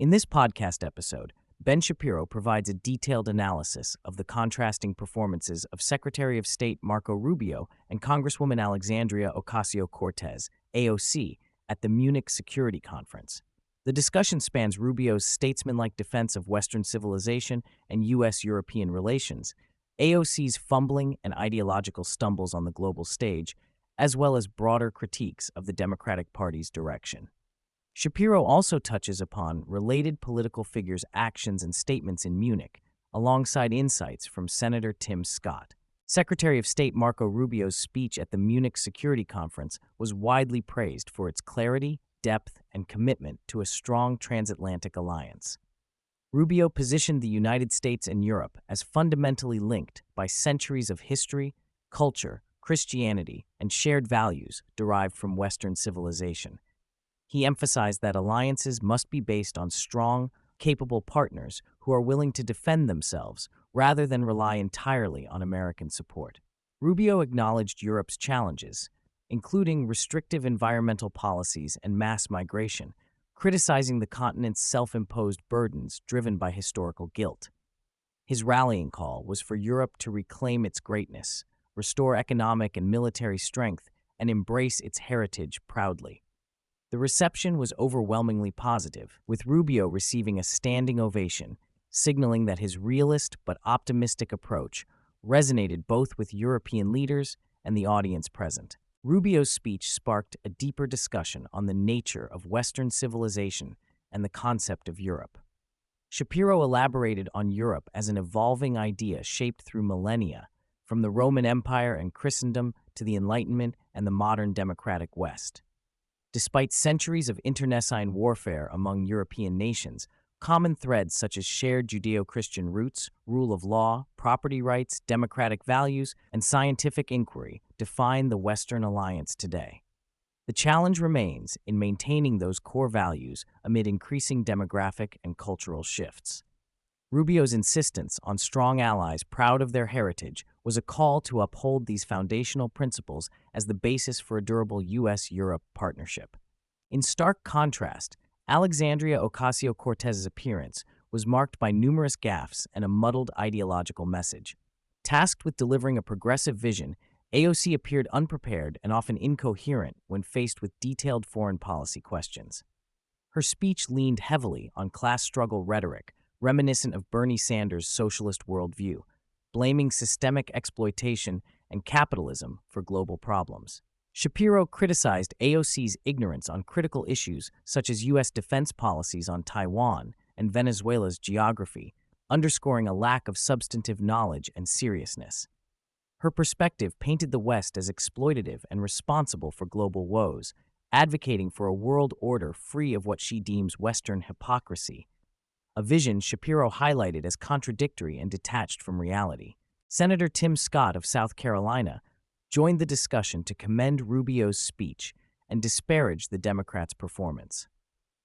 In this podcast episode, Ben Shapiro provides a detailed analysis of the contrasting performances of Secretary of State Marco Rubio and Congresswoman Alexandria Ocasio-Cortez, AOC, at the Munich Security Conference. The discussion spans Rubio's statesmanlike defense of Western civilization and U.S. European relations, AOC's fumbling and ideological stumbles on the global stage, as well as broader critiques of the Democratic Party's direction. Shapiro also touches upon related political figures' actions and statements in Munich, alongside insights from Senator Tim Scott. Secretary of State Marco Rubio's speech at the Munich Security Conference was widely praised for its clarity, depth, and commitment to a strong transatlantic alliance. Rubio positioned the United States and Europe as fundamentally linked by centuries of history, culture, Christianity, and shared values derived from Western civilization. He emphasized that alliances must be based on strong, capable partners who are willing to defend themselves rather than rely entirely on American support. Rubio acknowledged Europe's challenges, including restrictive environmental policies and mass migration, criticizing the continent's self-imposed burdens driven by historical guilt. His rallying call was for Europe to reclaim its greatness, restore economic and military strength, and embrace its heritage proudly. The reception was overwhelmingly positive, with Rubio receiving a standing ovation, signaling that his realist but optimistic approach resonated both with European leaders and the audience present. Rubio's speech sparked a deeper discussion on the nature of Western civilization and the concept of Europe. Shapiro elaborated on Europe as an evolving idea shaped through millennia, from the Roman Empire and Christendom to the Enlightenment and the modern democratic West. Despite centuries of internecine warfare among European nations, common threads such as shared Judeo-Christian roots, rule of law, property rights, democratic values, and scientific inquiry define the Western alliance today. The challenge remains in maintaining those core values amid increasing demographic and cultural shifts. Rubio's insistence on strong allies proud of their heritage was a call to uphold these foundational principles as the basis for a durable U.S.-Europe partnership. In stark contrast, Alexandria Ocasio-Cortez's appearance was marked by numerous gaffes and a muddled ideological message. Tasked with delivering a progressive vision, AOC appeared unprepared and often incoherent when faced with detailed foreign policy questions. Her speech leaned heavily on class struggle rhetoric, reminiscent of Bernie Sanders' socialist worldview, blaming systemic exploitation and capitalism for global problems. Shapiro criticized AOC's ignorance on critical issues such as U.S. defense policies on Taiwan and Venezuela's geography, underscoring a lack of substantive knowledge and seriousness. Her perspective painted the West as exploitative and responsible for global woes, advocating for a world order free of what she deems Western hypocrisy, a vision Shapiro highlighted as contradictory and detached from reality. Senator Tim Scott of South Carolina joined the discussion to commend Rubio's speech and disparage the Democrats' performance.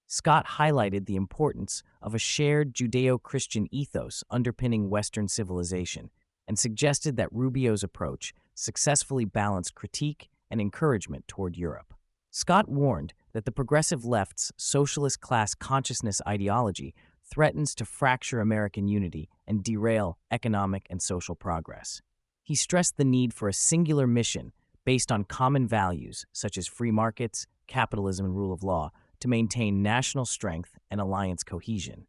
Scott highlighted the importance of a shared Judeo-Christian ethos underpinning Western civilization and suggested that Rubio's approach successfully balanced critique and encouragement toward Europe. Scott warned that the progressive left's socialist class consciousness ideology threatens to fracture American unity and derail economic and social progress. He stressed the need for a singular mission based on common values such as free markets, capitalism, and rule of law to maintain national strength and alliance cohesion.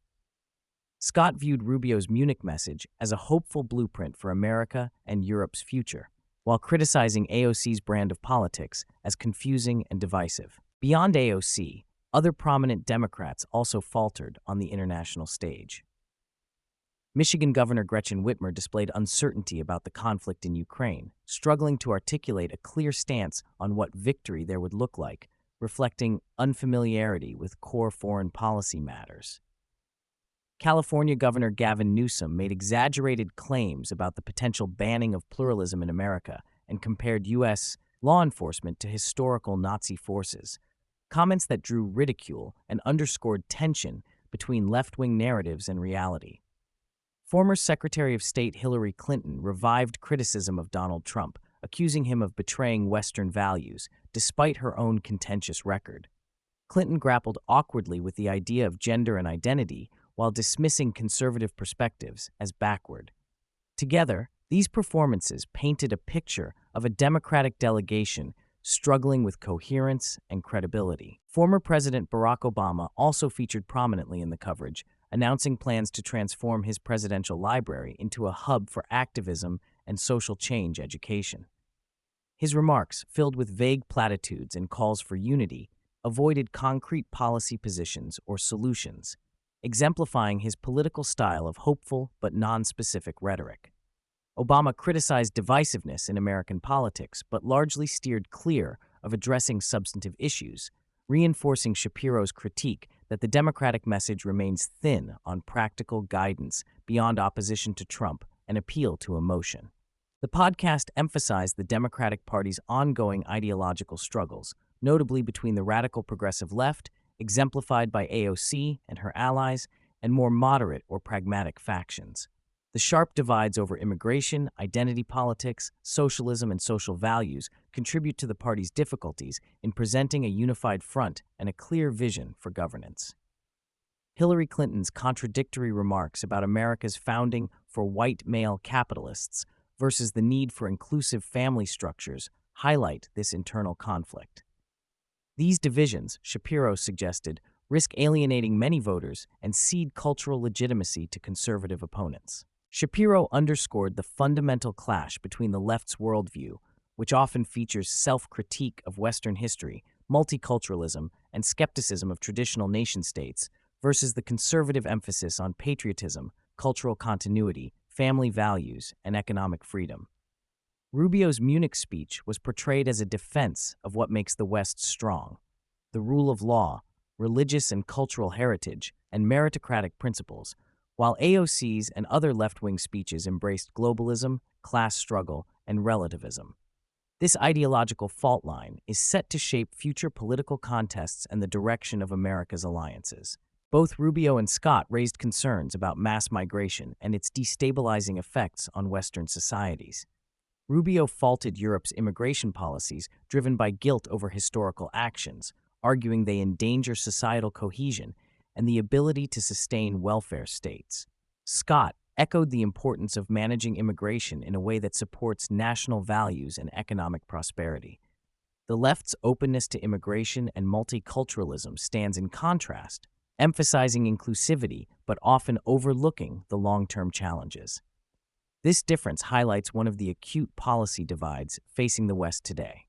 Scott viewed Rubio's Munich message as a hopeful blueprint for America and Europe's future, while criticizing AOC's brand of politics as confusing and divisive. Beyond AOC, other prominent Democrats also faltered on the international stage. Michigan Governor Gretchen Whitmer displayed uncertainty about the conflict in Ukraine, struggling to articulate a clear stance on what victory there would look like, reflecting unfamiliarity with core foreign policy matters. California Governor Gavin Newsom made exaggerated claims about the potential banning of pluralism in America and compared U.S. law enforcement to historical Nazi forces, comments that drew ridicule and underscored tension between left-wing narratives and reality. Former Secretary of State Hillary Clinton revived criticism of Donald Trump, accusing him of betraying Western values, despite her own contentious record. Clinton grappled awkwardly with the idea of gender and identity while dismissing conservative perspectives as backward. Together, these performances painted a picture of a Democratic delegation struggling with coherence and credibility. Former President Barack Obama also featured prominently in the coverage, announcing plans to transform his presidential library into a hub for activism and social change education. His remarks, filled with vague platitudes and calls for unity, avoided concrete policy positions or solutions, exemplifying his political style of hopeful but nonspecific rhetoric. Obama criticized divisiveness in American politics, but largely steered clear of addressing substantive issues, reinforcing Shapiro's critique that the Democratic message remains thin on practical guidance beyond opposition to Trump and appeal to emotion. The podcast emphasized the Democratic Party's ongoing ideological struggles, notably between the radical progressive left, exemplified by AOC and her allies, and more moderate or pragmatic factions. The sharp divides over immigration, identity politics, socialism, and social values contribute to the party's difficulties in presenting a unified front and a clear vision for governance. Hillary Clinton's contradictory remarks about America's founding for white male capitalists versus the need for inclusive family structures highlight this internal conflict. These divisions, Shapiro suggested, risk alienating many voters and cede cultural legitimacy to conservative opponents. Shapiro underscored the fundamental clash between the left's worldview, which often features self-critique of Western history, multiculturalism, and skepticism of traditional nation-states, versus the conservative emphasis on patriotism, cultural continuity, family values, and economic freedom. Rubio's Munich speech was portrayed as a defense of what makes the West strong: the rule of law, religious and cultural heritage, and meritocratic principles, while AOC's and other left-wing speeches embraced globalism, class struggle, and relativism. This ideological fault line is set to shape future political contests and the direction of America's alliances. Both Rubio and Scott raised concerns about mass migration and its destabilizing effects on Western societies. Rubio faulted Europe's immigration policies driven by guilt over historical actions, arguing they endanger societal cohesion and the ability to sustain welfare states. Scott echoed the importance of managing immigration in a way that supports national values and economic prosperity. The left's openness to immigration and multiculturalism stands in contrast, emphasizing inclusivity but often overlooking the long-term challenges. This difference highlights one of the acute policy divides facing the West today.